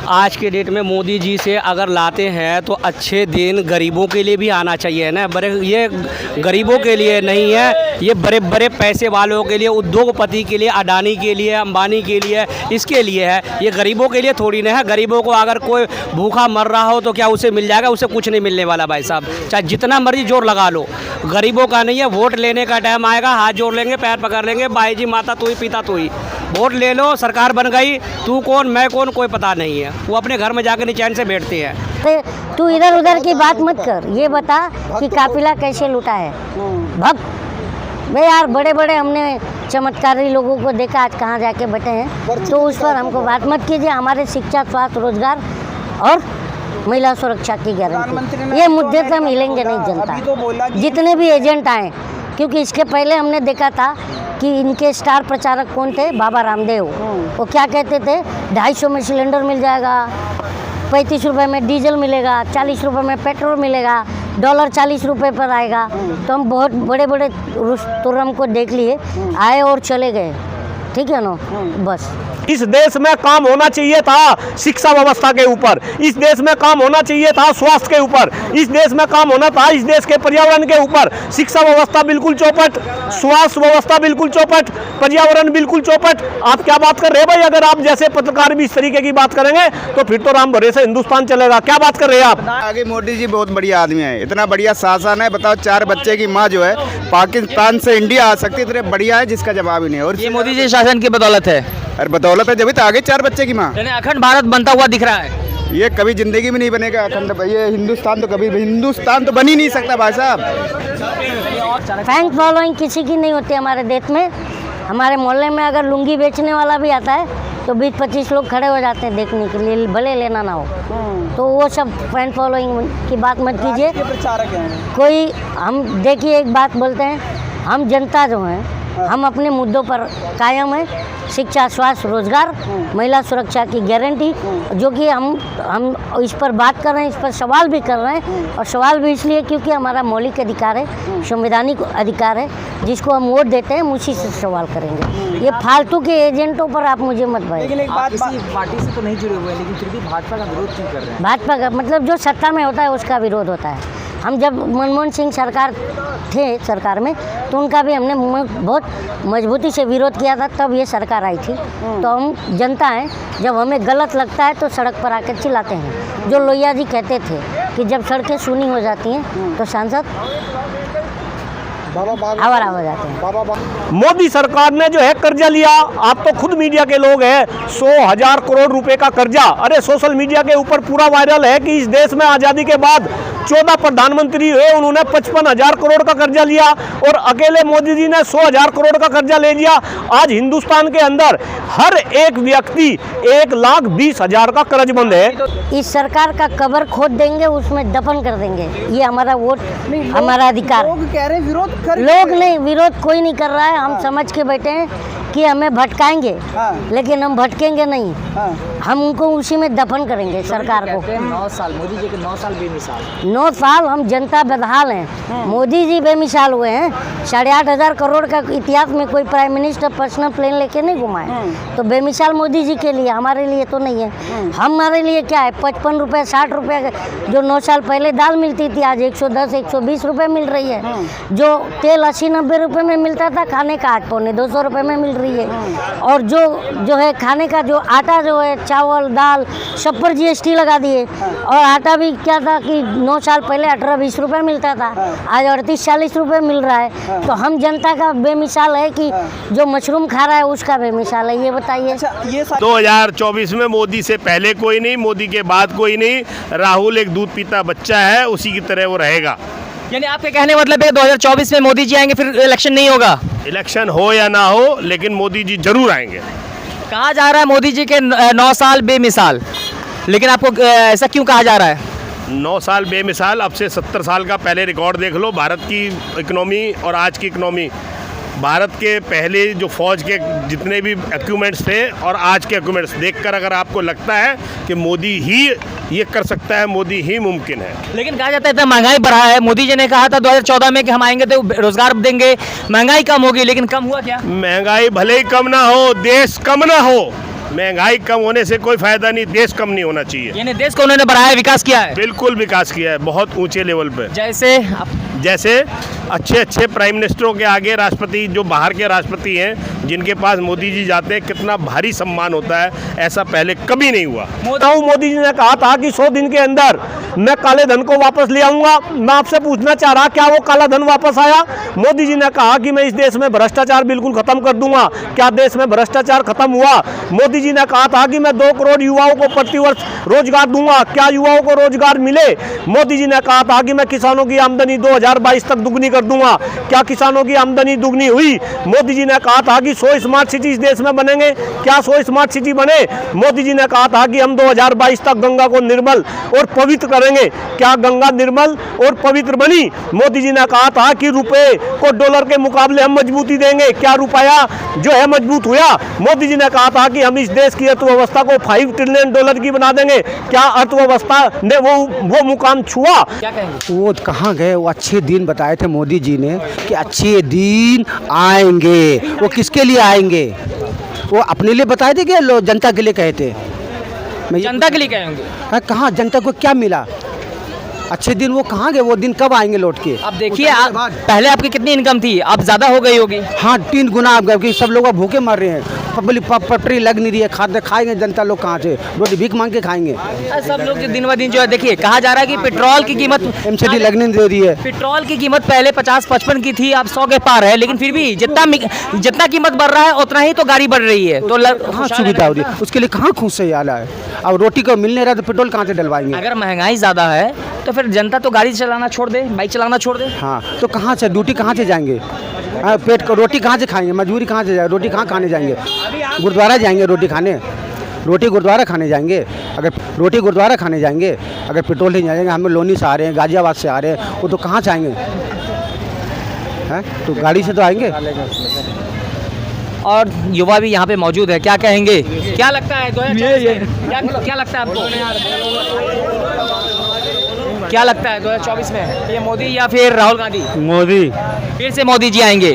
आज के डेट में मोदी जी से अगर लाते हैं तो अच्छे दिन गरीबों के लिए भी आना चाहिए ना। बड़े ये गरीबों के लिए नहीं है, ये बड़े बड़े पैसे वालों के लिए, उद्योगपति के लिए, अडानी के लिए, अंबानी के लिए, इसके लिए है। ये गरीबों के लिए थोड़ी ना है। गरीबों को अगर कोई भूखा मर रहा हो तो क्या उसे मिल जाएगा? उसे कुछ नहीं मिलने वाला भाई साहब, चाहे जितना मर्जी जोर लगा लो। गरीबों का नहीं है। वोट लेने का टाइम आएगा, हाथ जोड़ लेंगे, पैर पकड़ लेंगे, भाई जी माता तू ही पिता तू ही, वोट ले लो, सरकार बन गई, तू कौन मैं कौन कोई पता नहीं है। वो अपने घर में जाकर चैन से बैठते हैं। तू इधर उधर की बात मत कर, ये बता कि काफिला कैसे लूटा है। भक्त भाई यार, बड़े बड़े हमने चमत्कारी लोगों को देखा, आज कहाँ जाके बैठे हैं, तो उस पर हमको बात मत कीजिए। हमारे शिक्षा, स्वास्थ्य, रोजगार और महिला सुरक्षा की गारंटी, ये मुद्दे से हम हिलेंगे नहीं। जनता जितने भी एजेंट आए, क्योंकि इसके पहले हमने देखा था कि इनके स्टार प्रचारक कौन थे, बाबा रामदेव। वो क्या कहते थे, 250 में सिलेंडर मिल जाएगा, 35 रुपये में डीजल मिलेगा, 40 रुपये में पेट्रोल मिलेगा, डॉलर 40 रुपये पर आएगा। तो हम बहुत बड़े बड़े तुर्रम को देख लिए, आए और चले गए, ठीक है ना। बस इस देश में काम होना चाहिए था शिक्षा व्यवस्था के ऊपर, इस देश में काम होना चाहिए था स्वास्थ्य के ऊपर, इस देश में काम होना था इस देश के पर्यावरण के ऊपर। शिक्षा व्यवस्था बिल्कुल चौपट, स्वास्थ्य व्यवस्था बिल्कुल चौपट, पर्यावरण बिल्कुल चौपट। आप क्या बात कर रहे हैं भाई? अगर आप जैसे पत्रकार भी इस तरीके की बात करेंगे तो फिर तो राम भरोसे हिंदुस्तान चलेगा। क्या बात कर रहे हैं आप? आगे मोदी जी बहुत बढ़िया आदमी है, इतना बढ़िया शासन है। बताओ, 4 बच्चे की माँ जो है पाकिस्तान से इंडिया आ सकती है, इतने बढ़िया है जिसका जवाब ही नहीं है। और ये मोदी जी शासन की बदौलत है। अरे बदौलत है, जब तो आगे 4 बच्चे की माँ। अखंड भारत बनता हुआ दिख रहा है। ये कभी जिंदगी में नहीं बनेगा अखंड। ये हिंदुस्तान तो कभी हिंदुस्तान तो बन ही नहीं सकता भाई साहब। फैन फॉलोइंग किसी की नहीं होती हमारे देश में। हमारे मोहल्ले में अगर लुंगी बेचने वाला भी आता है तो 20-25 लोग खड़े हो जाते हैं देखने के लिए, भले लेना ना हो। तो वो सब फैन फॉलोइंग की बात मत कीजिए। कोई हम देखिए, एक बात बोलते हैं, हम जनता जो हैं हम अपने मुद्दों पर कायम है। शिक्षा, स्वास्थ्य, रोजगार, महिला सुरक्षा की गारंटी, जो कि हम इस पर बात कर रहे हैं, इस पर सवाल भी कर रहे हैं। और सवाल भी इसलिए क्योंकि हमारा मौलिक अधिकार है, संवैधानिक अधिकार है, जिसको हम वोट देते हैं, हम उसी से सवाल करेंगे। ये फालतू के एजेंटों पर आप मुझे मत भाई। लेकिन एक बात, पार्टी से तो नहीं जुड़े हुए, लेकिन फिर भी भाजपा का विरोध क्यों कर रहे हैं? भाजपा का मतलब जो सत्ता में होता है उसका विरोध होता है। हम जब मनमोहन सिंह सरकार थे सरकार में, तो उनका भी हमने बहुत मजबूती से विरोध किया था, तब ये सरकार आई थी। तो हम जनता हैं, जब हमें गलत लगता है तो सड़क पर आकर चिल्लाते हैं। जो लोहिया जी कहते थे कि जब सड़कें सूनी हो जाती हैं तो सांसद आवारा हो जाते हैं। मोदी सरकार ने जो है कर्जा लिया, आप तो खुद मीडिया के लोग हैं, 100,000 करोड़ रुपए का कर्जा। अरे सोशल मीडिया के ऊपर पूरा वायरल है कि इस देश में आज़ादी के बाद 14 प्रधानमंत्री हुए, उन्होंने 55,000 करोड़ का कर्जा लिया और अकेले मोदी जी ने 100,000 करोड़ का कर्जा ले लिया। आज हिंदुस्तान के अंदर हर एक व्यक्ति 1,20,000 का कर्जमंद है। इस सरकार का कब्र खोद देंगे, उसमें दफन कर देंगे। ये हमारा वोट, हमारा अधिकार। लोग कह रहे हैं विरोध कर, लोग नहीं, विरोध कोई नहीं कर रहा है। हम समझ के बैठे हैं कि हमें भटकाएंगे, लेकिन हम भटकेंगे नहीं। हम उनको उसी में दफन करेंगे सरकार को। 9 साल मोदी जी के 9 साल बेमिसाल। 9 साल हम जनता बदहाल हैं। मोदी जी बेमिसाल हुए हैं। 8,500 करोड़ का इतिहास में कोई प्राइम मिनिस्टर पर्सनल प्लेन लेके नहीं घुमाए। तो बेमिसाल मोदी जी के लिए, हमारे लिए तो नहीं है। हमारे लिए क्या है, 55 रुपये 60 रुपये जो 9 साल पहले दाल मिलती थी, आज 110-120 रुपये मिल रही है। जो तेल 80-90 रुपये में मिलता था खाने का, आज 250 रुपये में मिल रही है। और जो है खाने का जो आटा जो है, चावल दाल सब पर GST लगा दिए। और आटा भी क्या था कि 9 साल पहले 18-20 रुपये मिलता था, आज 38-40 रुपये मिल रहा है। तो हम जनता का बेमिसाल है कि जो मशरूम खा रहा है उसका बेमिसाल है। ये बताइए। 2024 में मोदी से पहले कोई नहीं, मोदी के बाद कोई नहीं। राहुल एक दूध पीता बच्चा है, उसी की तरह वो रहेगा। यानी आपके कहने का मतलब है 2024 में मोदी जी आएंगे, फिर इलेक्शन नहीं होगा? इलेक्शन हो या ना हो, लेकिन मोदी जी जरूर आएंगे। कहा जा रहा है मोदी जी के 9 साल बेमिसाल, लेकिन आपको ऐसा क्यों कहा जा रहा है? 9 साल बेमिसाल, अब से 70 साल का पहले रिकॉर्ड देख लो भारत की इकोनॉमी और आज की इकोनॉमी। भारत के पहले जो फौज के जितने भी इक्विपमेंट्स थे और आज के इक्विपमेंट्स देखकर अगर आपको लगता है कि मोदी ही ये कर सकता है, मोदी ही मुमकिन है। लेकिन कहा जाता है इतना महंगाई बढ़ा है। मोदी जी ने कहा था 2014 में कि हम आएंगे तो रोजगार देंगे, महंगाई कम होगी, लेकिन कम हुआ क्या? महंगाई भले ही कम ना हो, देश कम ना हो, महंगाई कम होने से कोई फायदा नहीं, देश कम नहीं होना चाहिए। यानी देश को उन्होंने बढ़ाया, विकास किया है। बिल्कुल विकास किया है, बहुत ऊंचे लेवल पे। जैसे अच्छे अच्छे प्राइम मिनिस्टरों के आगे राष्ट्रपति, जो बाहर के राष्ट्रपति हैं, जिनके पास मोदी जी जाते हैं, कितना भारी सम्मान होता है, ऐसा पहले कभी नहीं हुआ। मोदी जी ने कहा था कि 100 दिन के अंदर मैं काले धन को वापस ले आऊंगा। मैं आपसे पूछना चाह रहा, क्या वो काला धन वापस आया? मोदी जी ने कहा कि मैं इस देश में भ्रष्टाचार बिल्कुल खत्म कर दूंगा। क्या देश में भ्रष्टाचार खत्म हुआ? मोदी जी ने कहा था कि मैं 2 करोड़ युवाओं को प्रतिवर्ष रोजगार दूंगा। क्या युवाओं को रोजगार मिले? मोदी जी ने कहा था कि मैं किसानों की आमदनी 2022 तक दुगनी कर दूंगा। क्या किसानों की आमदनी दुगनी हुई? मोदी जी ने कहा था कि 100 स्मार्ट सिटी इस देश में बनेंगे। क्या 100 स्मार्ट सिटी बने? मोदी जी ने कहा था कि हम 2022 तक गंगा को निर्मल और पवित्र करेंगे। क्या गंगा निर्मल और पवित्र बनी? मोदी जी ने कहा था कि रुपए को डॉलर के मुकाबले हम मजबूती देंगे। क्या रुपया जो है मजबूत हुआ? मोदी जी ने कहा था कि हम इस देश की अर्थव्यवस्था को $5 ट्रिलियन की बना देंगे। क्या अर्थव्यवस्था ने वो मुकाम छुआ? क्या कहेंगे? वो कहाँ गए? वो अच्छे दिन बताए थे मोदी जी ने कि अच्छे दिन आएंगे। वो किसके लिए आएंगे? वो अपने लिए बताए थे कि जनता के लिए कहे थे? जनता के लिए कहेंगे। कहाँ जनता को क्या मिला? अच्छे दिन वो कहाँ गए? वो दिन कब आएंगे लौट के? अब देखिए, पहले आपकी कितनी इनकम थी, अब ज्यादा हो गई होगी। हाँ, 3 गुना आप गए। सब लोग भूखे मर रहे हैं, पटरी लग नहीं रही है, खाते खाएंगे जनता लोग कहाँ से? रोटी भीख मांग के खाएंगे। सब लोग जो दिन ब दिन जो है, देखिए कहा जा रहा है कि पेट्रोल की कीमत एमसीडी लगने नहीं दे रही है। पेट्रोल की कीमत पहले 50-55 की थी, अब 100 के पार है। लेकिन फिर भी जितना कीमत बढ़ रहा है उतना ही तो गाड़ी बढ़ रही है। तो कहाँ सुविधा हो रही है? उसके लिए कहाँ खुश से आला है? अब रोटी को मिल नहीं रहा तो पेट्रोल कहाँ से डलवाएंगे? अगर महंगाई ज्यादा है तो फिर जनता तो गाड़ी चलाना छोड़ दे, बाइक चलाना छोड़ दे। हाँ, तो कहाँ से ड्यूटी कहाँ से जाएंगे? पेट को रोटी कहाँ से खाएंगे? मजबूरी कहाँ से जाएंगे? रोटी कहाँ खाने जाएंगे? गुरुद्वारा जाएंगे रोटी खाने? रोटी गुरुद्वारा खाने जाएंगे? अगर रोटी गुरुद्वारा खाने जाएंगे, अगर पेट्रोल नहीं जाएंगे, हम लोनी से आ रहे हैं, गाजियाबाद से आ रहे हैं, वो तो कहाँ से आएंगे? हैं? तो गाड़ी से तो आएंगे। और युवा भी यहाँ पे मौजूद है, क्या कहेंगे? क्या लगता है 2024 क्या लगता है आपको? क्या लगता है 2024 में ये मोदी या फिर राहुल गांधी? मोदी। फिर से मोदी जी आएंगे।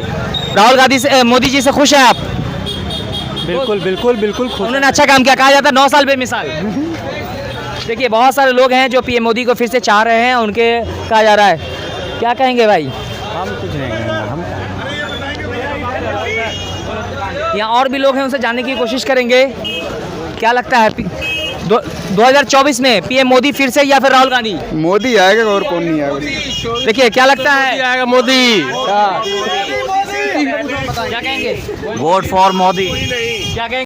राहुल गांधी से, मोदी जी से खुश हैं आप? बिल्कुल बिल्कुल बिल्कुल खुश। उन्होंने अच्छा काम किया, कहा जाता है 9 साल बेमिसाल। देखिए, बहुत सारे लोग हैं जो पीएम मोदी को फिर से चाह रहे हैं, उनके कहा जा रहा है। क्या कहेंगे भाई? हम कुछ नहीं कहेंगे। हम यहाँ और भी लोग हैं, उनसे जानने की कोशिश करेंगे। क्या लगता है 2024 में पीएम मोदी फिर से या फिर राहुल गांधी? मोदी आएगा और कौन नहीं आएगा। देखिए, क्या लगता है? आएगा मोदी। क्या कहेंगे? Vote for Modi. क्या कहेंगे?